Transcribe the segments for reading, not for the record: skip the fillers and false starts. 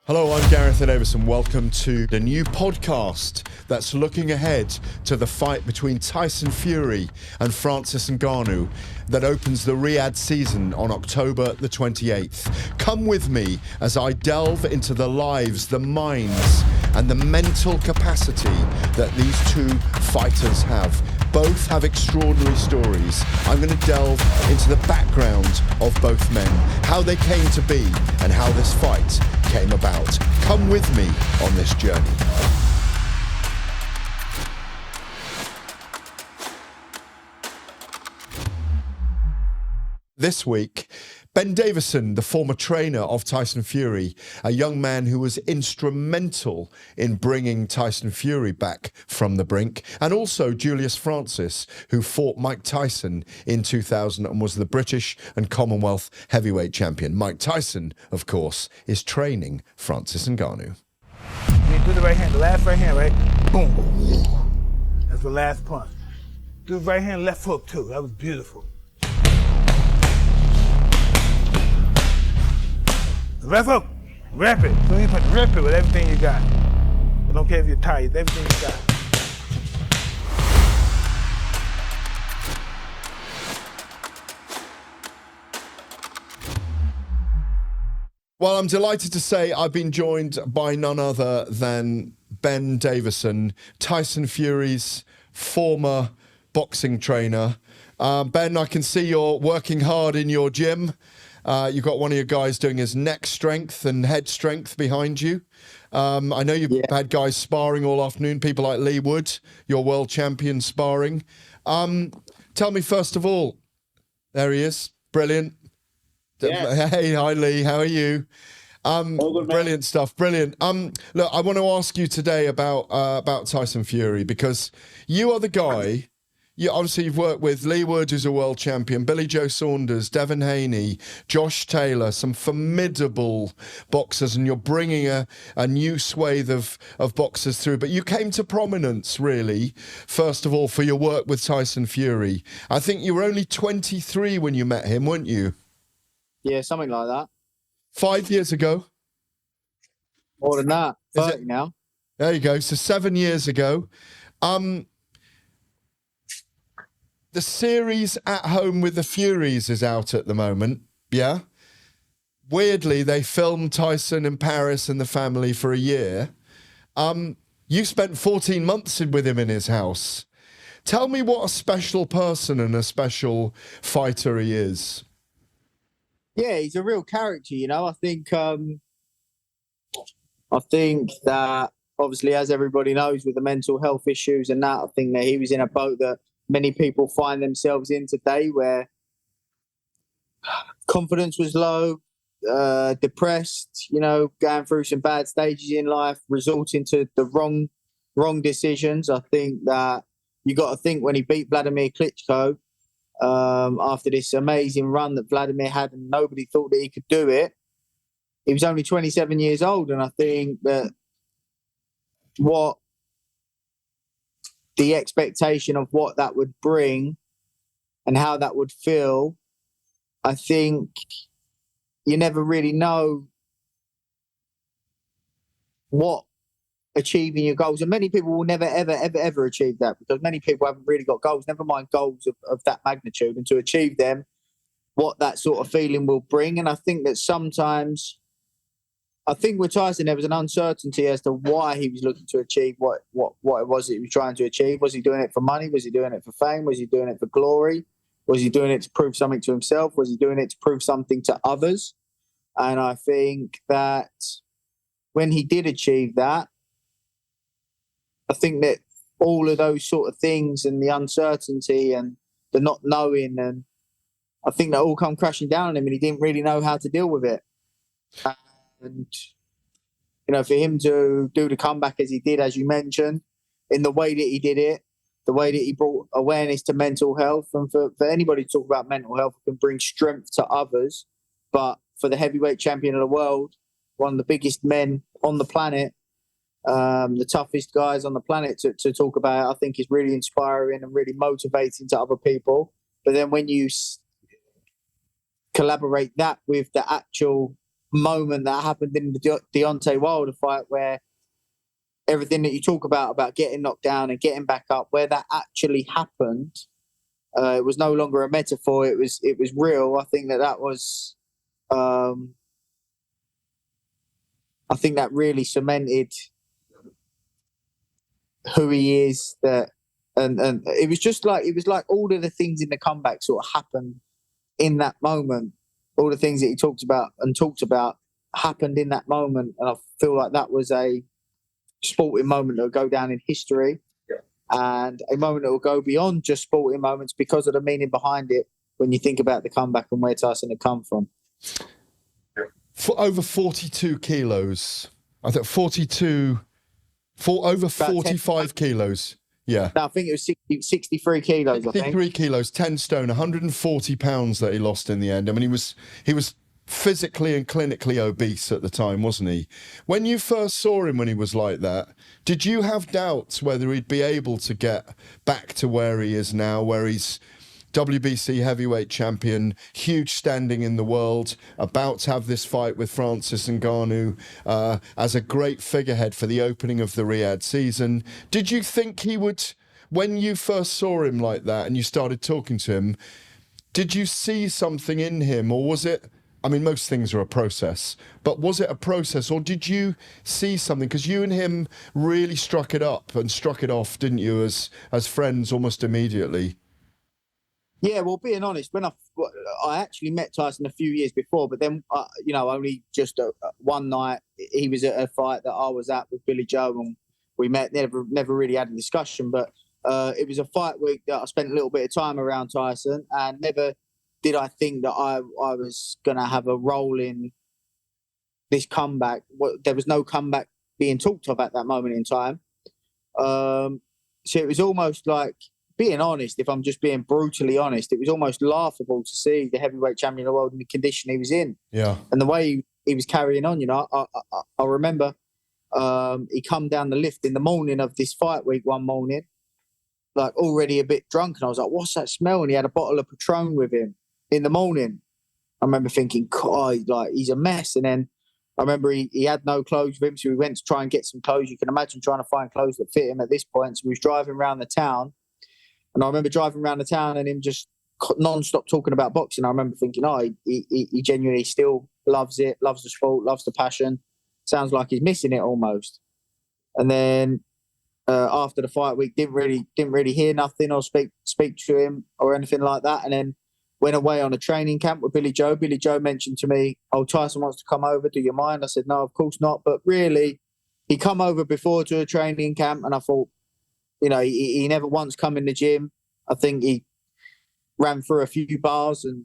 Hello, I'm Ben Davison. Welcome to the new podcast that's looking ahead to the fight between Tyson Fury and Francis Ngannou that opens the Riyadh season on October the 28th. Come with me as I delve into the lives, the minds, and the mental capacity that these two fighters have. Both have extraordinary stories. I'm going to delve into the background of both men, how they came to be, and how this fight came about. Come with me on this journey. This week, Ben Davison, the former trainer of Tyson Fury, a young man who was instrumental in bringing Tyson Fury back from the brink, and also Julius Francis, who fought Mike Tyson in 2000 and was the British and Commonwealth heavyweight champion. Mike Tyson, of course, is training Francis Ngannou. You do the right hand, the last right hand, right? Boom. That's the last punch. Do the right hand, left hook too. That was beautiful. Left hook, rip it. So you put rip it with everything you got. I don't care if you're tired, everything you got. Well, I'm delighted to say I've been joined by none other than Ben Davison, Tyson Fury's former boxing trainer. Ben, I can see you're working hard in your gym. You've got one of your guys doing his neck strength and head strength behind you. I know you've had guys sparring all afternoon, people like Lee Wood, your world champion sparring. Tell me, first of all, there he is, brilliant. Yeah. Hey, hi Lee, how are you? Good, brilliant stuff, brilliant. Look, I want to ask you today about Tyson Fury, because you are the guy. You've worked with Lee Wood, who's a world champion, Billy Joe Saunders, Devin Haney, Josh Taylor, some formidable boxers, and you're bringing a new swathe of boxers through. But you came to prominence, really, first of all, for your work with Tyson Fury. I think you were only 23 when you met him, weren't you? Yeah, something like that. 5 years ago? More than that. 30 now. There you go. So 7 years ago. The series At Home with the Furies is out at the moment, yeah? Weirdly, they filmed Tyson in Paris and the family for a year. You spent 14 months with him in his house. Tell me what a special person and a special fighter he is. Yeah, he's a real character, you know. I think that, obviously, as everybody knows, with the mental health issues and that, I think that he was in a boat that many people find themselves in today, where confidence was low, depressed, you know, going through some bad stages in life, resorting to the wrong decisions. I think that you got to think when he beat Vladimir Klitschko, after this amazing run that Vladimir had and nobody thought that he could do it, he was only 27 years old. And I think that what the expectation of what that would bring and how that would feel, I think you never really know what achieving your goals. And many people will never, ever achieve that, because many people haven't really got goals, never mind goals of that magnitude. And to achieve them, what that sort of feeling will bring. And I think that sometimes, I think with Tyson, there was an uncertainty as to why he was looking to achieve what it was that he was trying to achieve. Was he doing it for money? Was he doing it for fame? Was he doing it for glory? Was he doing it to prove something to himself? Was he doing it to prove something to others? And I think that when he did achieve that, I think that all of those sort of things and the uncertainty and the not knowing, and I think that all come crashing down on him, and he didn't really know how to deal with it. And, you know, for him to do the comeback as he did, as you mentioned, in the way that he did it, the way that he brought awareness to mental health, and for anybody to talk about mental health can bring strength to others. But for the heavyweight champion of the world, one of the biggest men on the planet, the toughest guys on the planet to talk about it, I think is really inspiring and really motivating to other people. But then when you collaborate that with the actual moment that happened in the Deontay Wilder fight, where everything that you talk about getting knocked down and getting back up, where that actually happened, it was no longer a metaphor. It was real. I think that was, I think that really cemented who he is. That and it was like all of the things in the comeback sort of happened in that moment. All the things that he talked about happened in that moment, and I feel like that was a sporting moment that will go down in history, and a moment that will go beyond just sporting moments because of the meaning behind it when you think about the comeback and where Tyson had come from. For over 42 kilos, I think over 45 kilos. Yeah. No, I think it was 63 kilos. 63 kilos, 10 stone, 140 pounds that he lost in the end. I mean, he was physically and clinically obese at the time, wasn't he? When you first saw him when he was like that, did you have doubts whether he'd be able to get back to where he is now, where he's WBC heavyweight champion, huge standing in the world, about to have this fight with Francis Ngannou as a great figurehead for the opening of the Riyadh season? Did you think he would, when you first saw him like that and you started talking to him, did you see something in him, or was it, I mean, most things are a process, but was it a process, or did you see something? Because you and him really struck it up and struck it off, didn't you, as friends almost immediately? Yeah, well, being honest, when I actually met Tyson a few years before, but then, only just one night, he was at a fight that I was at with Billy Joe, and we met, never really had a discussion, but it was a fight week that I spent a little bit of time around Tyson, and never did I think that I was going to have a role in this comeback. There was no comeback being talked of at that moment in time. So it was almost like, being honest, if I'm just being brutally honest, it was almost laughable to see the heavyweight champion of the world in the condition he was in. Yeah. And the way he was carrying on, I remember he come down the lift in the morning of this fight week one morning, like already a bit drunk. And I was like, what's that smell? And he had a bottle of Patron with him in the morning. I remember thinking, God, like, he's a mess. And then I remember he had no clothes with him. So we went to try and get some clothes. You can imagine trying to find clothes that fit him at this point. So we was driving around the town. And I remember driving around the town and him just non-stop talking about boxing. I remember thinking, he genuinely still loves it, loves the sport, loves the passion. Sounds like he's missing it almost. And then after the fight week, didn't really hear nothing or speak to him or anything like that. And then went away on a training camp with Billy Joe. Billy Joe mentioned to me, Tyson wants to come over. Do you mind? I said, no, of course not. But really, he come over before to a training camp, and I thought, he never once come in the gym. I think he ran through a few bars and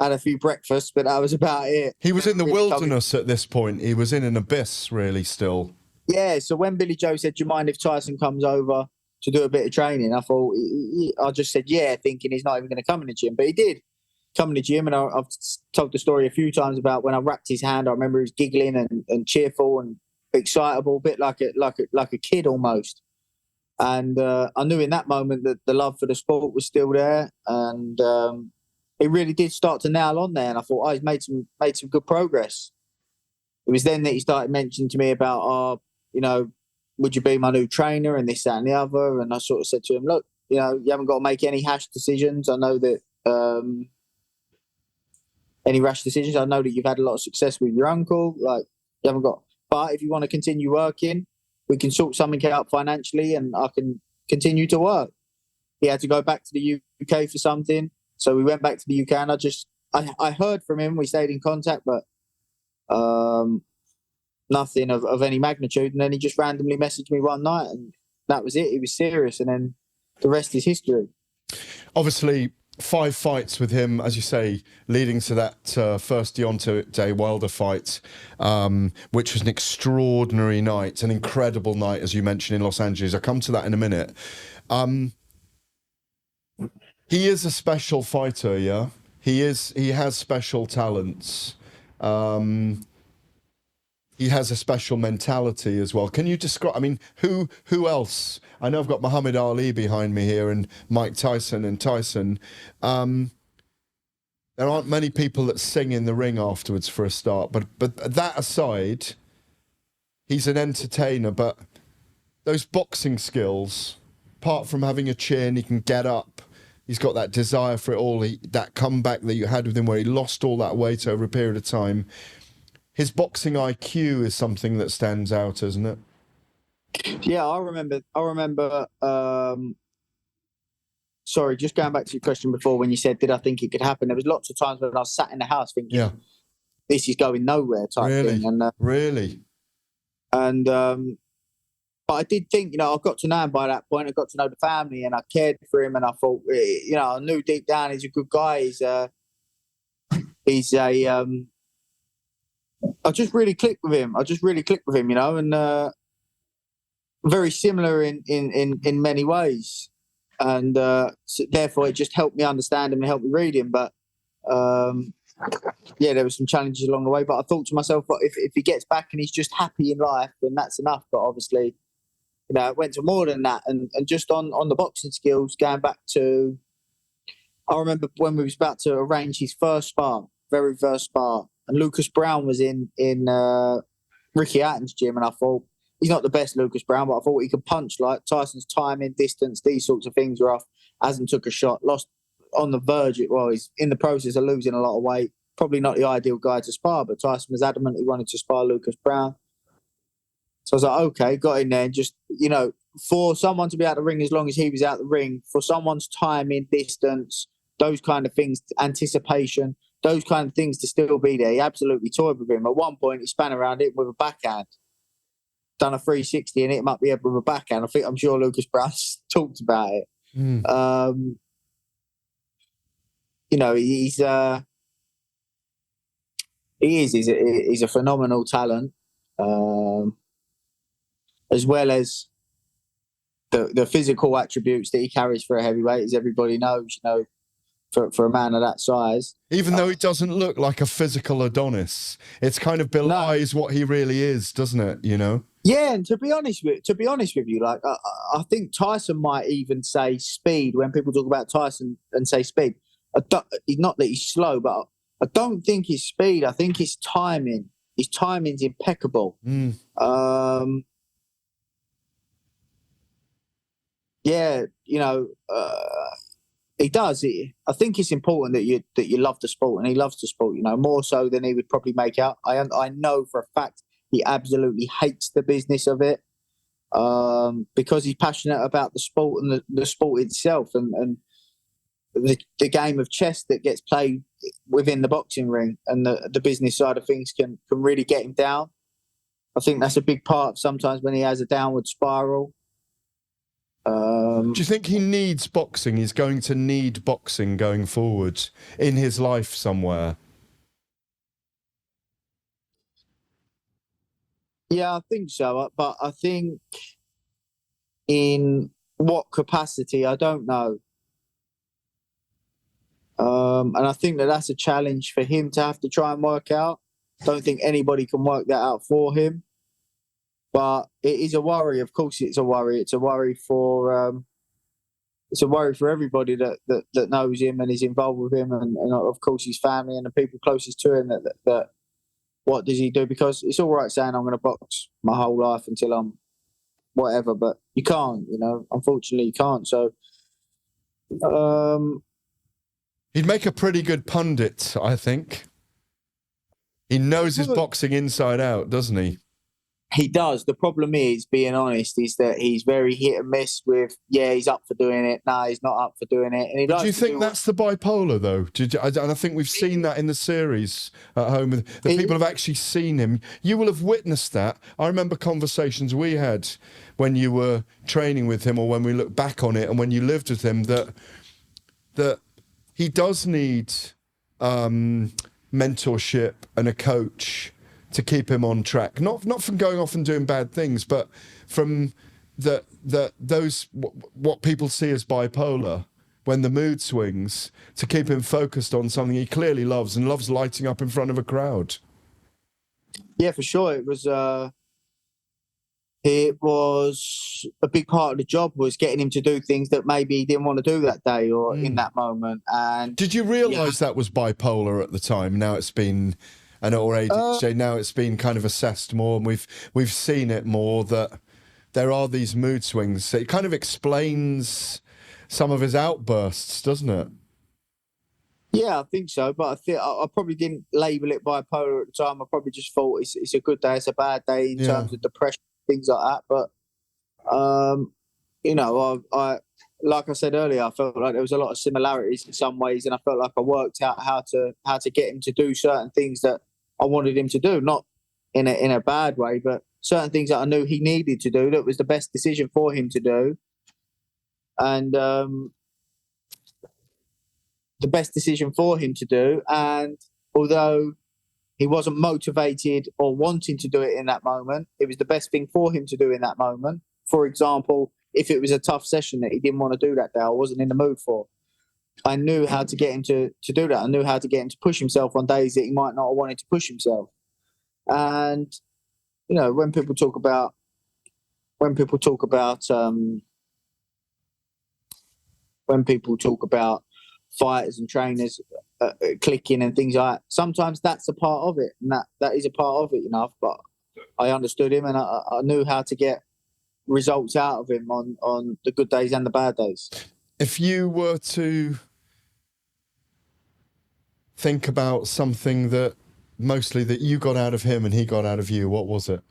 had a few breakfasts, but that was about it. He was in the wilderness at this point. He was in an abyss, really, still. Yeah, so when Billy Joe said, do you mind if Tyson comes over to do a bit of training? I thought, I just said, yeah, thinking he's not even going to come in the gym. But he did come in the gym, and I've told the story a few times about when I wrapped his hand. I remember he was giggling and cheerful and excitable, a bit like a kid almost. And I knew in that moment that the love for the sport was still there, and it really did start to nail on there. And I thought, he's made some good progress. It was then that he started mentioning to me about, would you be my new trainer and this, that, and the other. And I sort of said to him, look, you haven't got to make any rash decisions. I know that any rash decisions. I know that you've had a lot of success with your uncle. Like, you haven't got. But if you want to continue working, we can sort something out financially and I can continue to work. He had to go back to the UK for something. So we went back to the UK, and I heard from him. We stayed in contact, but nothing of any magnitude. And then he just randomly messaged me one night, and that was it. He was serious. And then the rest is history. Obviously, 5 fights with him, as you say, leading to that first Deontay Wilder fight, which was an extraordinary night, an incredible night, as you mentioned, in Los Angeles. I'll come to that in a minute. He is a special fighter, yeah? He has special talents. He has a special mentality as well. Can you describe, I mean, who else? I know I've got Muhammad Ali behind me here and Mike Tyson and Tyson. There aren't many people that sing in the ring afterwards for a start. But that aside, he's an entertainer. But those boxing skills, apart from having a chin, he can get up. He's got that desire for it all. That comeback that you had with him where he lost all that weight over a period of time. His boxing IQ is something that stands out, isn't it? Yeah, I remember. Sorry, just going back to your question before when you said, did I think it could happen? There was lots of times when I was sat in the house thinking, this is going nowhere type thing. And, really? And, but I did think, I got to know him by that point. I got to know the family and I cared for him. And I thought, I knew deep down he's a good guy. I just really clicked with him. And very similar in many ways. And so therefore, it just helped me understand him and helped me read him. But there were some challenges along the way. But I thought to myself, if he gets back and he's just happy in life, then that's enough. But obviously, it went to more than that. And just on the boxing skills, going back to, I remember when we was about to arrange his very first spar, and Lucas Brown was in Ricky Hatton's gym, and I thought, he's not the best Lucas Brown, but I thought he could punch. Like Tyson's timing, distance, these sorts of things are off. Hasn't took a shot, lost on the verge. He's in the process of losing a lot of weight. Probably not the ideal guy to spar, but Tyson was adamant he wanted to spar Lucas Brown. So I was like, okay, got in there. And just, for someone to be out the ring as long as he was out the ring, for someone's timing, distance, those kind of things, anticipation, those kind of things to still be there. He absolutely toyed with him. At one point, he span around it with a backhand. Done a 360 and hit him up the head with a backhand. I'm sure Lucas Brown talked about it. He's a phenomenal talent, as well as the physical attributes that he carries for a heavyweight, as everybody knows. For a man of that size, even though he doesn't look like a physical Adonis, it's kind of belies what he really is, doesn't it? Yeah, and to be honest with you, like I think Tyson might even say speed when people talk about Tyson and say speed. Not that he's slow, but I don't think his speed. I think his timing. His timing's impeccable. He does. I think it's important that you love the sport, and he loves the sport. More so than he would probably make out. I know for a fact he absolutely hates the business of it, because he's passionate about the sport and the sport itself, and the game of chess that gets played within the boxing ring, and the business side of things can really get him down. I think that's a big part sometimes when he has a downward spiral. Do you think he needs boxing? He's going to need boxing going forward in his life somewhere. Yeah, I think so. But I think in what capacity, I don't know. And I think that's a challenge for him to have to try and work out. Don't think anybody can work that out for him. But it is a worry. Of course, it's a worry. It's a worry for everybody that knows him and is involved with him, and of course his family and the people closest to him. That what does he do? Because it's all right saying I'm going to box my whole life until I'm whatever, but you can't. Unfortunately, you can't. So, he'd make a pretty good pundit, I think. He knows his boxing inside out, doesn't he? He does. The problem is, being honest, is that he's very hit and miss with, he's up for doing it. No, he's not up for doing it. And do you think that's the bipolar, though? And I think we've seen that in the series at home. The people have actually seen him. You will have witnessed that. I remember conversations we had when you were training with him, or when we look back on it, and when you lived with him, that he does need mentorship and a coach to keep him on track, not from going off and doing bad things, but from what people see as bipolar, when the mood swings, to keep him focused on something he clearly loves and loves lighting up in front of a crowd. Yeah, for sure. It was it was a big part of the job was getting him to do things that maybe he didn't want to do that day or in that moment. And did you realise that was bipolar at the time? Now it's been, or ADHD, now it's been kind of assessed more, and we've seen it more that there are these mood swings. It kind of explains some of his outbursts, doesn't it? Yeah, I think so. But I think I probably didn't label it bipolar at the time. I probably just thought it's a good day, it's a bad day in terms of depression, things like that. But you know, I like I said earlier, I felt like there was a lot of similarities in some ways, and I felt like I worked out how to get him to do certain things that I wanted him to do, not in a bad way, but certain things that I knew he needed to do that was the best decision for him to do. And the best decision for him to do. And although he wasn't motivated or wanting to do it in that moment, it was the best thing for him to do in that moment. For example, if it was a tough session that he didn't want to do that day, I wasn't in the mood for, I knew how to get him to do that. I knew how to get him to push himself on days that he might not have wanted to push himself. And, you know, when people talk about fighters and trainers clicking and things like that, sometimes that's a part of it, and that is a part of it enough. But I understood him, and I knew how to get results out of him on the good days and the bad days. If you were to think about something that mostly that you got out of him and he got out of you, what was it?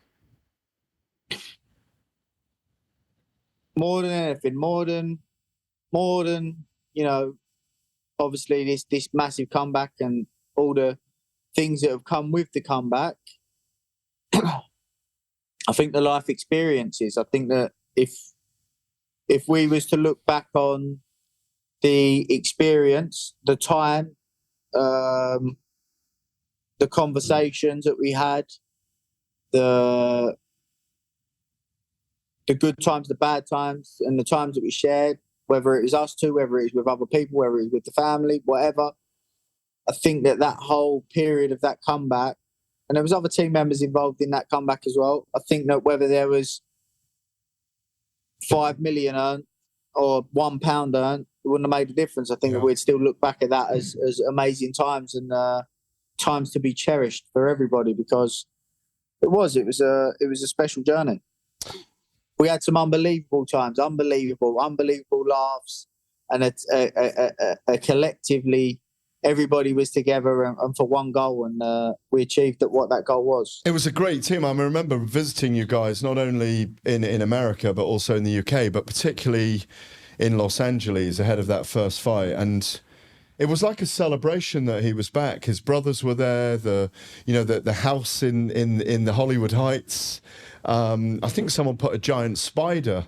More than anything, more than you know, obviously this massive comeback and all the things that have come with the comeback. I think the life experiences. I think that if we was to look back on the experience, the time, the conversations that we had, the good times, the bad times, and the times that we shared, whether it was us two, whether it was with other people, whether it was with the family, whatever. I think that whole period of that comeback, and there was other team members involved in that comeback as well. I think that whether there was 5 million earned or £1 earned, it wouldn't have made a difference. I think that we'd still look back at that as amazing times and times to be cherished for everybody, because it was a special journey. We had some unbelievable times, unbelievable laughs, and a collectively, everybody was together and for one goal, and we achieved what that goal was. It was a great team. I remember visiting you guys, not only in America, but also in the UK, but particularly in Los Angeles ahead of that first fight. And it was like a celebration that he was back. His brothers were there, the house in the Hollywood Heights. I think someone put a giant spider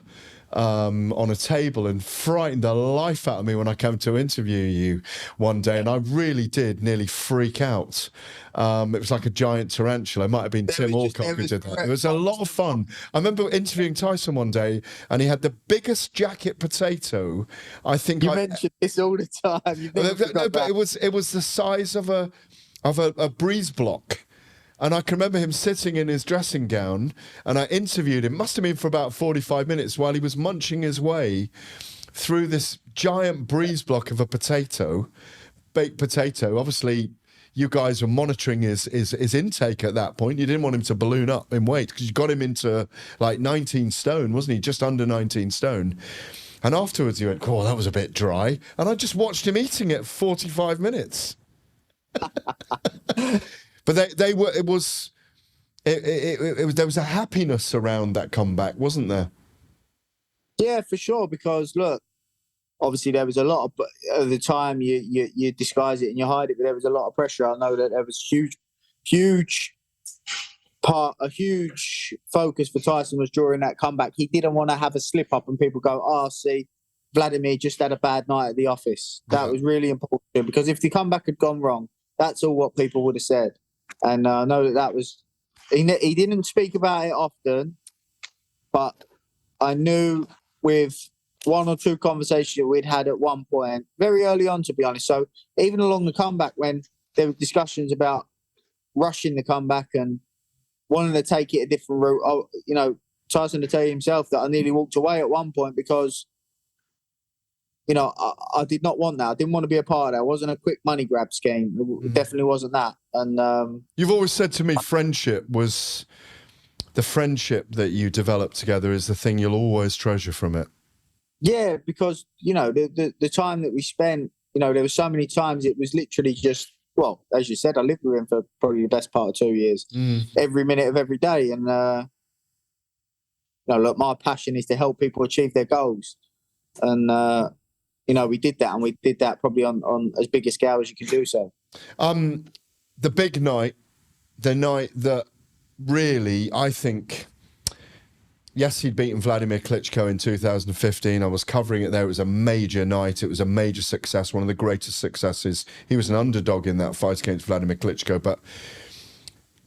on a table and frightened the life out of me when I came to interview you one day, and I really did nearly freak out. It was like a giant tarantula. It might have been Tim Alcock who did that. It was a lot of fun. I remember interviewing Tyson one day, and he had the biggest jacket potato. I think you mentioned this all the time. But it was the size of a breeze block. And I can remember him sitting in his dressing gown, and I interviewed him, must have been for about 45 minutes, while he was munching his way through this giant breeze block of a potato, baked potato. Obviously, you guys were monitoring his intake at that point. You didn't want him to balloon up in weight because you got him into like 19 stone, wasn't he? Just under 19 stone. And afterwards he went, oh, that was a bit dry. And I just watched him eating it for 45 minutes. But there was a happiness around that comeback, wasn't there? Yeah, for sure. Because look, obviously there was a lot of the time you disguise it and you hide it, but there was a lot of pressure. I know that there was a huge focus for Tyson was during that comeback. He didn't want to have a slip up and people go, oh, see, Vladimir just had a bad night at the office. That was really important, because if the comeback had gone wrong, that's all what people would have said. And I know that was... He didn't speak about it often, but I knew with one or two conversations we'd had at one point, very early on, to be honest. So even along the comeback, when there were discussions about rushing the comeback and wanting to take it a different route, Tyson to tell you himself that I nearly walked away at one point because, I did not want that. I didn't want to be a part of that. It wasn't a quick money grab scheme. It definitely wasn't that. And you've always said to me, the friendship that you developed together is the thing you'll always treasure from it. Yeah, because, the time that we spent, there were so many times it was literally just, well, as you said, I lived with him for probably the best part of 2 years, every minute of every day. And, look, my passion is to help people achieve their goals. And, we did that, and we did that probably on as big a scale as you can do so. The big night, the night that really, I think, yes, he'd beaten Vladimir Klitschko in 2015. I was covering it there. It was a major night. It was a major success, one of the greatest successes. He was an underdog in that fight against Vladimir Klitschko, but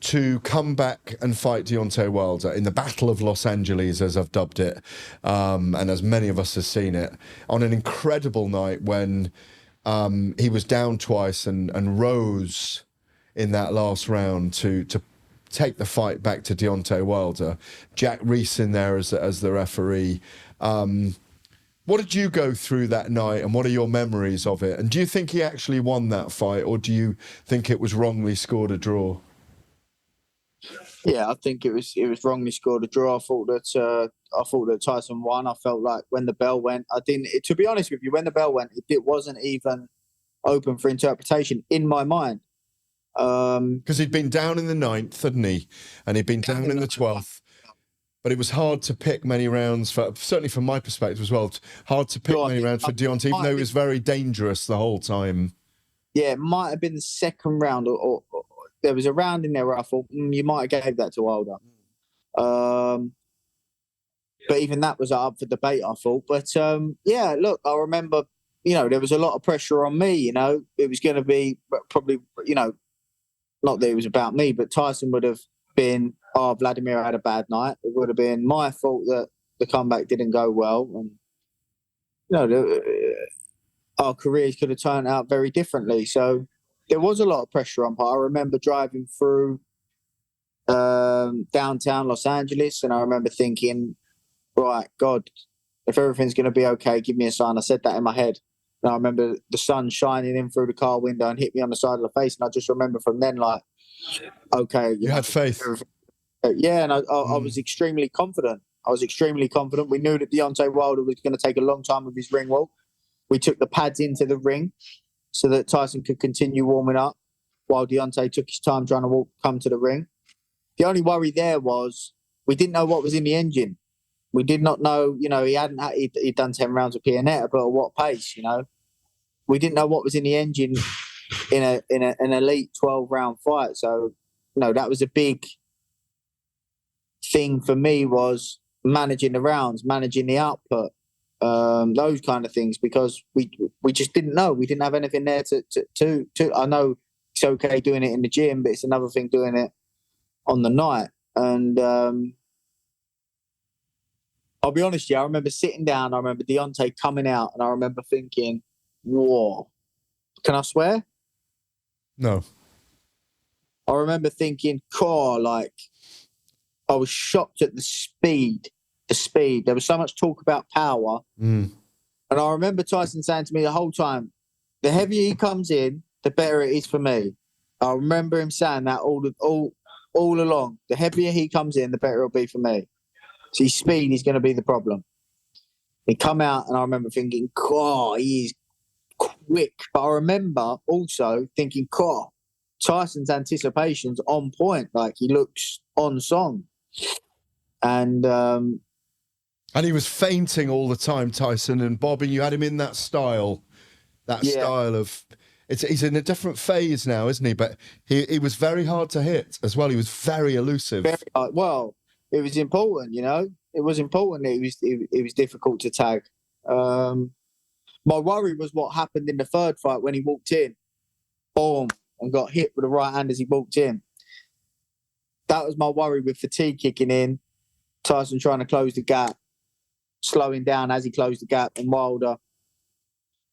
to come back and fight Deontay Wilder in the Battle of Los Angeles, as I've dubbed it, and as many of us have seen it, on an incredible night when he was down twice and rose in that last round to take the fight back to Deontay Wilder. Jack Reese in there as the referee. What did you go through that night, and what are your memories of it? And do you think he actually won that fight, or do you think it was wrongly scored a draw? Yeah, I think it was wrongly scored a draw. I thought that Tyson won. I felt like when the bell went, to be honest with you, when the bell went, it wasn't even open for interpretation in my mind. Because he'd been down in the 9th, hadn't he? And he'd been down in the 12th. But it was hard to pick many rounds, certainly from my perspective as well, hard to pick many rounds for Deontay, even though it was very dangerous the whole time. Yeah, it might have been the second round, or there was a round in there where I thought, you might have gave that to Wilder. But even that was up for debate, I thought. But, yeah, look, I remember, there was a lot of pressure on me, It was going to be probably, not that it was about me, but Tyson would have been, Vladimir had a bad night. It would have been my fault that the comeback didn't go well. And, our careers could have turned out very differently. So there was a lot of pressure on. I remember driving through downtown Los Angeles, and I remember thinking, right, God, if everything's going to be okay, give me a sign. I said that in my head. And I remember the sun shining in through the car window and hit me on the side of the face. And I just remember from then, like, okay. You had faith. Yeah, and I was extremely confident. We knew that Deontay Wilder was going to take a long time with his ring walk. We took the pads into the ring so that Tyson could continue warming up while Deontay took his time trying to come to the ring. The only worry there was we didn't know what was in the engine. We did not know, he'd done 10 rounds of Pianetta, but at what pace, We didn't know what was in the engine in an elite 12-round fight. So, that was a big thing for me, was managing the rounds, managing the output, those kind of things, because we just didn't know. We didn't have anything there to. I know it's okay doing it in the gym, but it's another thing doing it on the night. And I'll be honest with you, I remember sitting down, I remember Deontay coming out, and I remember thinking, whoa, can I swear? No. I remember thinking, I was shocked at the speed. There was so much talk about power. And I remember Tyson saying to me the whole time, the heavier he comes in, the better it is for me. I remember him saying that all along. The heavier he comes in, the better it'll be for me. So his speed is going to be the problem. He come out, and I remember thinking, he is quick. But I remember also thinking, Tyson's anticipation's on point. Like, he looks on song. And he was fainting all the time, Tyson, and bobbing. You had him in that style style of... He's in a different phase now, isn't he? But he was very hard to hit as well. He was very elusive. Very hard. Well, it was important, It was important that it was difficult to tag. My worry was what happened in the third fight when he walked in. Boom. And got hit with the right hand as he walked in. That was my worry, with fatigue kicking in. Tyson trying to close the gap. Slowing down as he closed the gap, and Wilder.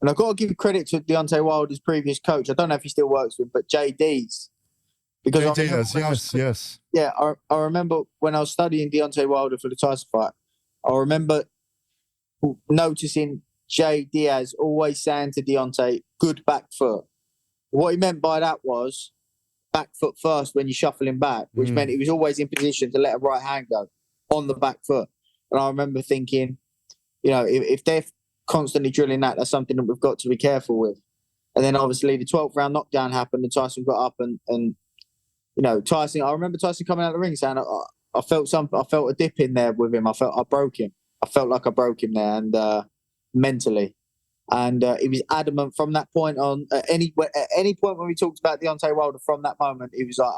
And I've got to give credit to Deontay Wilder's previous coach. I don't know if he still works with him, but JD's. Because Jay I remember Diaz, when I was- yes. yeah, I remember when I was studying Deontay Wilder for the Tyson fight, I remember noticing Jay Diaz always saying to Deontay, good back foot. What he meant by that was back foot first when you shuffle him back, which meant he was always in position to let a right hand go on the back foot. And I remember thinking, you know, if they're constantly drilling that, that's something that we've got to be careful with. And then obviously the 12th round knockdown happened and Tyson got up and you know, Tyson, I remember Tyson coming out of the ring saying, I felt something, I felt a dip in there with him. I broke him. I felt like I broke him there and mentally. And he was adamant from that point on. At any point when we talked about Deontay Wilder, from that moment, he was like,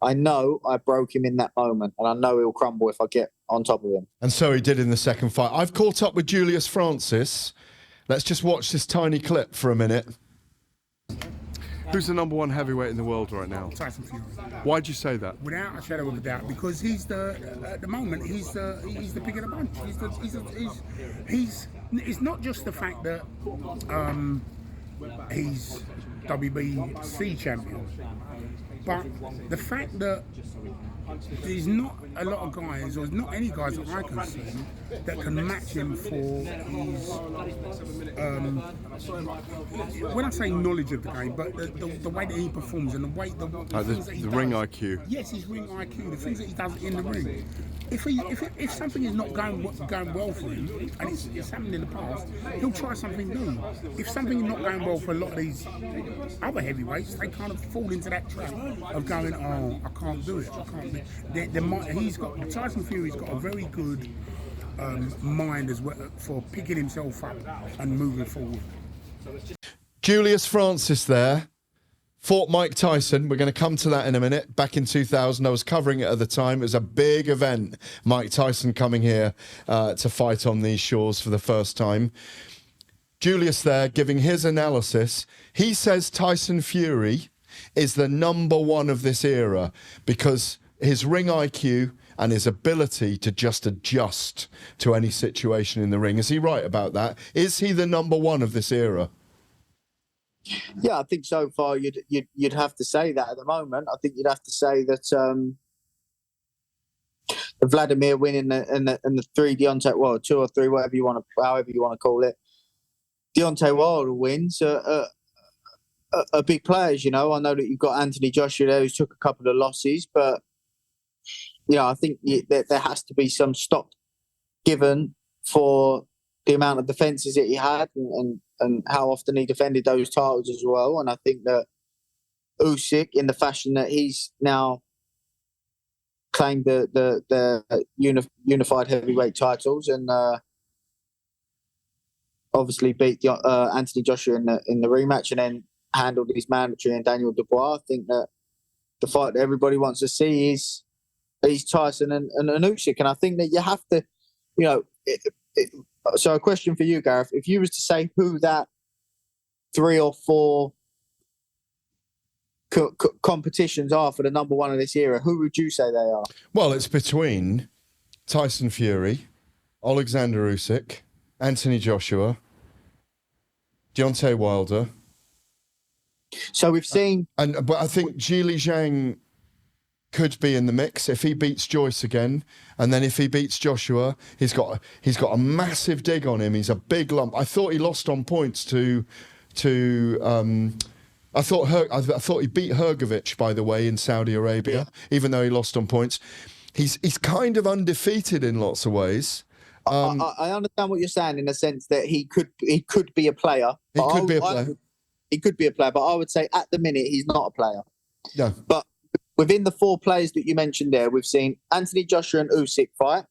I know I broke him in that moment, and I know he'll crumble if I get on top of him. And so he did in the second fight. I've caught up with Julius Francis. Let's just watch this tiny clip for a minute. Who's the number one heavyweight in the world right now? Tyson Fury. Why'd you say that? Without a shadow of a doubt, because he's at the moment he's the pick of the bunch. It's not just the fact that he's WBC champion, but the fact that there's not a lot of guys, or not any guys that I can see, that can match him for his, when I say knowledge of the game, but the way that he performs and the way the things that he does. Ring IQ. Yes, his ring IQ, the things that he does in the ring. If something is not going well for him, and it's happened in the past, he'll try something new. If something is not going well for a lot of these other heavyweights, they kind of fall into that trap of going, oh, I can't do it. I can't do it. Tyson Fury's got a very good mind as well for picking himself up and moving forward. Julius Francis there fought Mike Tyson. We're going to come to that in a minute. Back in 2000, I was covering it at the time. It was a big event. Mike Tyson coming here to fight on these shores for the first time. Julius there giving his analysis. He says Tyson Fury is the number one of this era because his ring IQ and his ability to just adjust to any situation in the ring. Is he right about that? Is he the number one of this era? Yeah, I think so far you'd have to say that at the moment. I think you'd have to say that the Vladimir win and the three Deontay, well, 2 or 3, however you want to call it, Deontay Wilder wins are big players. You know, I know that you've got Anthony Joshua there who's took a couple of losses, but you know, I think there has to be some stop given for the amount of defences that he had and how often he defended those titles as well. And I think that Usyk, in the fashion that he's now claimed the unified heavyweight titles and obviously beat Anthony Joshua in the rematch and then handled his mandatory and Daniel Dubois. I think that the fight that everybody wants to see is Tyson and Usyk. And I think that you have to, you know, so a question for you, Gareth. If you was to say who that 3 or 4 competitions are for the number one of this era, who would you say they are? Well, it's between Tyson Fury, Alexander Usyk, Anthony Joshua, Deontay Wilder. So we've seen... But I think Zhili Zhang could be in the mix if he beats Joyce again, and then if he beats Joshua, he's got a massive dig on him. He's a big lump. I thought he lost on points to I thought he beat Hrgovic, by the way, in Saudi Arabia, even though he lost on points. He's kind of undefeated in lots of ways. I understand what you're saying in the sense that he could be a player. He could be a player. He could be a player, but I would say at the minute he's not a player. No. But within the 4 players that you mentioned there, we've seen Anthony Joshua and Usyk fight,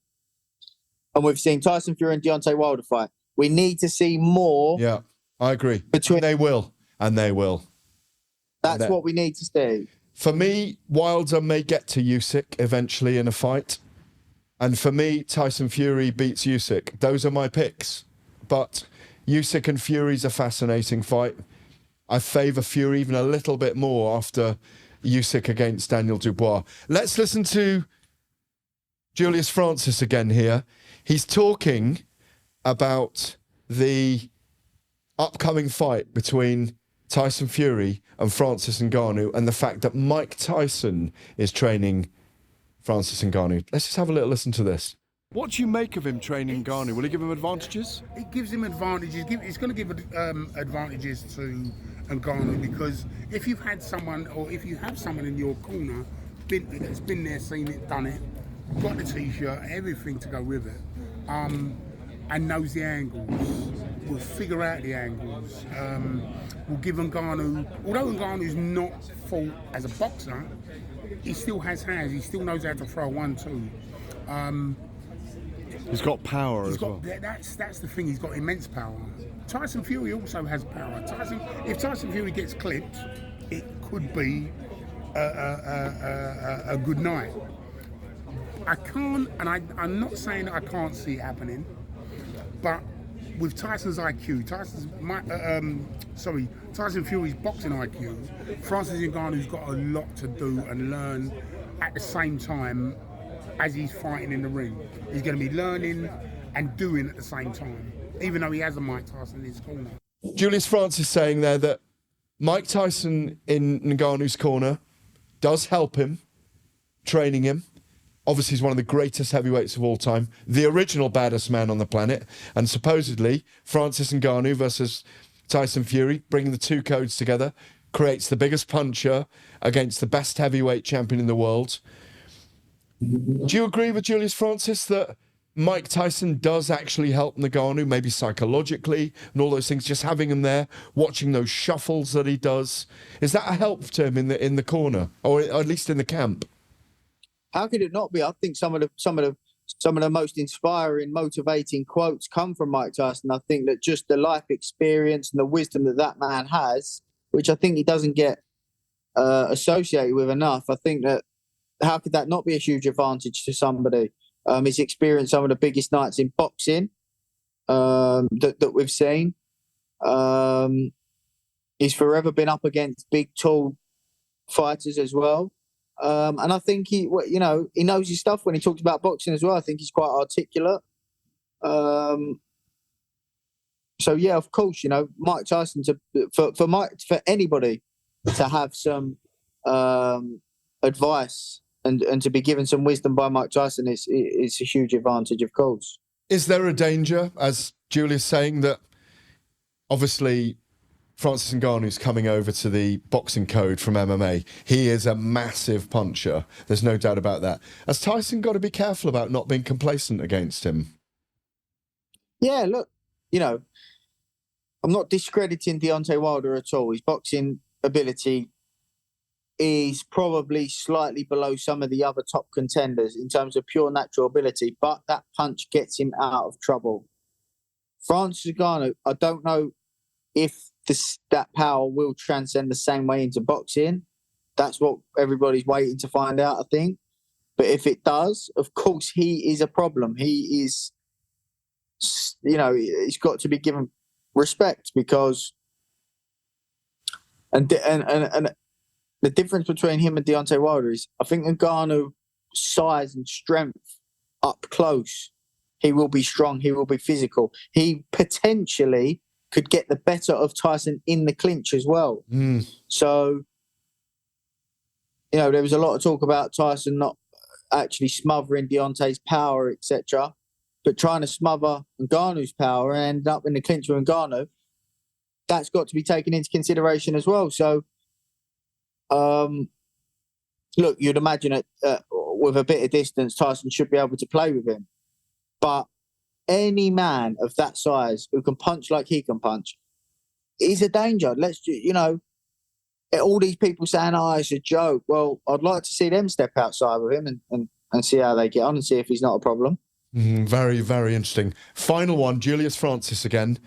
and we've seen Tyson Fury and Deontay Wilder fight. We need to see more. Yeah, I agree. And they will. That's what we need to see. For me, Wilder may get to Usyk eventually in a fight. And for me, Tyson Fury beats Usyk. Those are my picks. But Usyk and Fury's a fascinating fight. I favour Fury even a little bit more after Usyk against Daniel Dubois. Let's listen to Julius Francis again here. He's talking about the upcoming fight between Tyson Fury and Francis Ngannou, and the fact that Mike Tyson is training Francis Ngannou. Let's just have a little listen to this. What do you make of him training Ngannou? Will he give him advantages? It gives him advantages. It's going to give advantages to Ngannou, because if you've had someone, or if you have someone in your corner that's been there, seen it, done it, got the t-shirt, everything to go with it, and knows the angles, will figure out the angles, will give Ngannou, although Ngannou's not full as a boxer, he still has hands, he still knows how to throw 1-2. He's got power as well. That's the thing, he's got immense power. Tyson Fury also has power. If Tyson Fury gets clipped, it could be a good night. I can't, and I'm not saying that I can't see it happening, but with Tyson's IQ, Tyson Fury's boxing IQ, Francis Ngannou's got a lot to do and learn at the same time as he's fighting in the ring. He's going to be learning and doing at the same time, even though he has a Mike Tyson in his corner. Julius Francis saying there that Mike Tyson in Ngannou's corner does help him, training him. Obviously, he's one of the greatest heavyweights of all time, the original baddest man on the planet, and supposedly Francis Ngannou versus Tyson Fury, bringing the two codes together, creates the biggest puncher against the best heavyweight champion in the world. Do you agree with Julius Francis that Mike Tyson does actually help Ngannou, maybe psychologically and all those things, just having him there, watching those shuffles that he does? Is that a help to him in the corner, or at least in the camp? How could it not be? I think some of the most inspiring, motivating quotes come from Mike Tyson. I think that just the life experience and the wisdom that man has, which I think he doesn't get associated with enough. I think that how could that not be a huge advantage to somebody? He's experienced some of the biggest nights in boxing that we've seen. He's forever been up against big, tall fighters as well. And I think he knows his stuff when he talks about boxing as well. I think he's quite articulate. So yeah, of course, Mike Tyson for anybody to have some advice and to be given some wisdom by Mike Tyson is a huge advantage, of course. Is there a danger, as Julius saying, that obviously Francis Ngannou's coming over to the boxing code from MMA? He is a massive puncher. There's no doubt about that. Has Tyson got to be careful about not being complacent against him? Yeah, look, I'm not discrediting Deontay Wilder at all. His boxing ability is probably slightly below some of the other top contenders in terms of pure natural ability, but that punch gets him out of trouble. Francis Ngannou, I don't know if that power will transcend the same way into boxing. That's what everybody's waiting to find out, I think. But if it does, of course, he is a problem. He is, he's got to be given respect because, and the difference between him and Deontay Wilder is, I think Ngannou size and strength up close, he will be strong, he will be physical. He potentially could get the better of Tyson in the clinch as well. So, there was a lot of talk about Tyson not actually smothering Deontay's power, etc., but trying to smother Ngannou's power and end up in the clinch with Ngannou, that's got to be taken into consideration as well. So, look, you'd imagine it with a bit of distance, Tyson should be able to play with him. But any man of that size who can punch like he can punch is a danger. All these people saying, it's a joke. Well, I'd like to see them step outside with him and see how they get on and see if he's not a problem. Very, very interesting. Final one, Julius Francis again.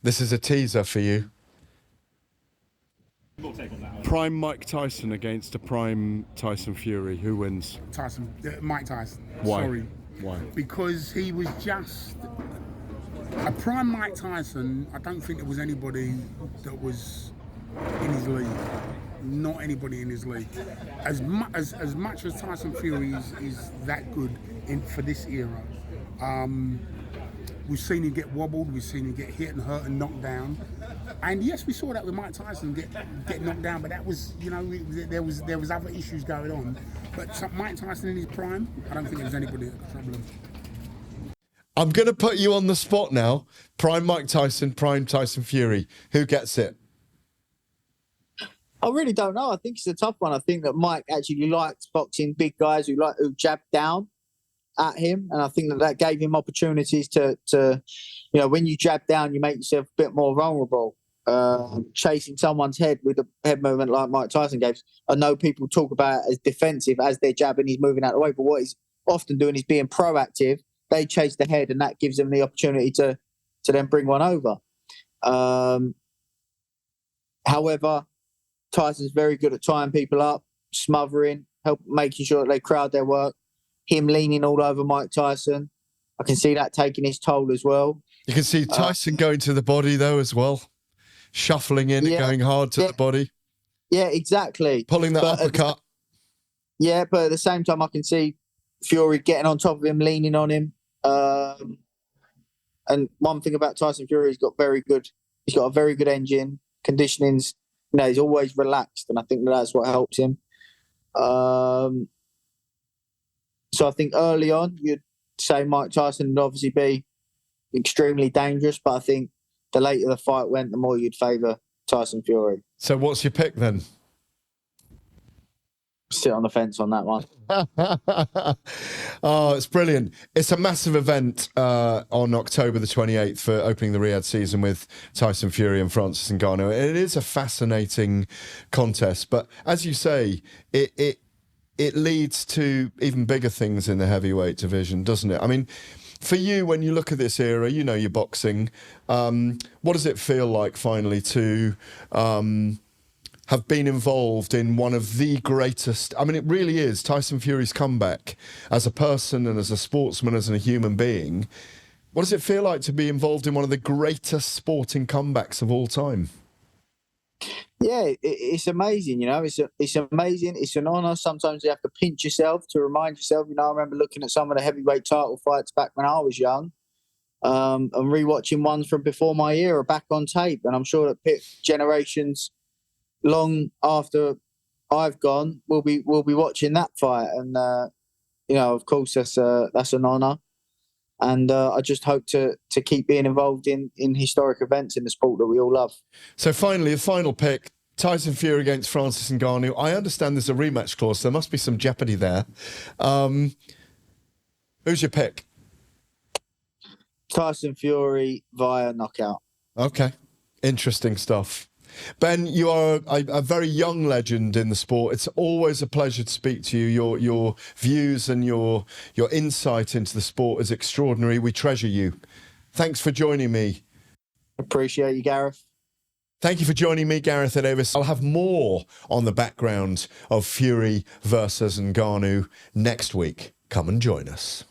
This is a teaser for you. Prime Mike Tyson against a prime Tyson Fury. Who wins? Mike Tyson. Why? Sorry. Why? Because he was just a prime Mike Tyson. I don't think there was anybody that was in his league. Not anybody in his league. As much as Tyson Fury is that good for this era. We've seen him get wobbled. We've seen him get hit and hurt and knocked down. And yes, we saw that with Mike Tyson get knocked down, but that was, you know, there was other issues going on. But Mike Tyson in his prime, I don't think there was anybody that could trouble him. I'm going to put you on the spot now. Prime Mike Tyson, prime Tyson Fury. Who gets it? I really don't know. I think it's a tough one. I think that Mike actually likes boxing big guys who jab down at him, and I think that gave him opportunities to you know, when you jab down, you make yourself a bit more vulnerable. Chasing someone's head with a head movement like Mike Tyson gave. I know people talk about it as defensive as they're jabbing, he's moving out of the way, but what he's often doing is being proactive. They chase the head, and that gives them the opportunity to then bring one over. However, Tyson's very good at tying people up, smothering, making sure that they crowd their work. Him leaning all over Mike Tyson, I can see that taking his toll as well. You can see Tyson going to the body, though, as well. Shuffling in and going hard to the body. Yeah, exactly. Pulling that uppercut. But at the same time, I can see Fury getting on top of him, leaning on him. And one thing about Tyson Fury, he's got a very good engine. Conditioning's, you know, he's always relaxed, and I think that's what helps him. So I think early on, you'd say Mike Tyson would obviously be extremely dangerous, but I think the later the fight went, the more you'd favour Tyson Fury. So what's your pick then? Sit on the fence on that one. Oh, it's brilliant. It's a massive event on October the 28th for opening the Riyadh season with Tyson Fury and Francis Ngannou. It is a fascinating contest, but as you say, it leads to even bigger things in the heavyweight division, doesn't it? I mean, for you, when you look at this era, you know you're boxing. What does it feel like finally to have been involved in one of the greatest? I mean, it really is Tyson Fury's comeback as a person and as a sportsman, as a human being. What does it feel like to be involved in one of the greatest sporting comebacks of all time? Yeah, it's amazing, you know. It's amazing. It's an honour. Sometimes you have to pinch yourself to remind yourself. You know, I remember looking at some of the heavyweight title fights back when I was young, and rewatching ones from before my era back on tape. And I'm sure that generations long after I've gone, we'll be watching that fight. And you know, of course, that's an honour. And I just hope to keep being involved in historic events in the sport that we all love. So finally, a final pick, Tyson Fury against Francis Ngannou. I understand there's a rematch clause. There must be some jeopardy there. Who's your pick? Tyson Fury via knockout. Okay, interesting stuff. Ben, you are a very young legend in the sport. It's always a pleasure to speak to you. Your views and your insight into the sport is extraordinary. We treasure you. Thanks for joining me. Appreciate you, Gareth. Thank you for joining me, Gareth Davis. I'll have more on the background of Fury versus Ngannou next week. Come and join us.